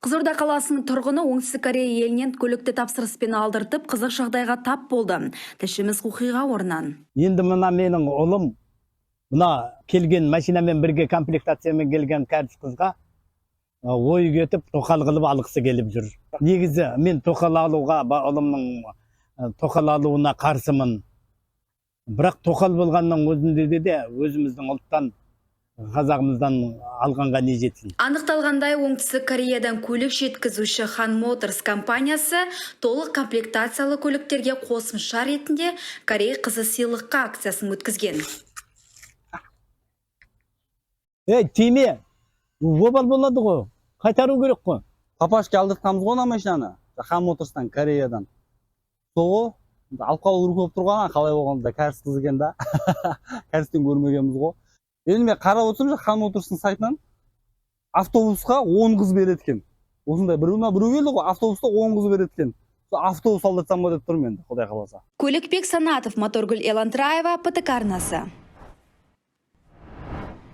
Қызылорда қаласының тұрғыны Оңтүстік Корея елінен көлікті тапсырыспен алдыртып, қызық жағдайға тап болды. Тілшіміз оқиға орнынан. Енді мына менің ұлым, мына келген машинамен бірге комплектациямен келген кәріс қызға ой кетіп, тоқал қылып алғысы келіп жүр. Негізі мен тоқал алуға, ұлымның тоқал алуына қарсымын. Бірақ тоқал болғанның өзінде де өзіміздің ұлттан, қазағымыздан алғанға не жетсін. Анықталғандай, Оңтүстік Кореядан көлік жеткізуші Han Motors компаниясы толық комплектациялы көліктерге қосымша ретінде Корея қызы сыйлыққа акциясын өткізген. Тиме, обал болады ғой, қайтару керек қой. Папашке алдыртқанбыз ғой машинаны, Han Motors'тан, Кореядан. Соғы алқалы ұрып тұрған, қалай болғанда кәріс қыз екен да. Кәрістен көрмегенбіз ғой. Енді мен қарап отырмын, Han Motors'тың сайтынан автобусқа 10 қыз береді екен. Осындай біреу келді ғой, автобусқа 10 қыз береді екен. Автобус алдыртсам ба деп тұрмын енді, Құдай қаласа. Көлікбек Санатов, Моторгүл Элантраева, ПТК арнасы.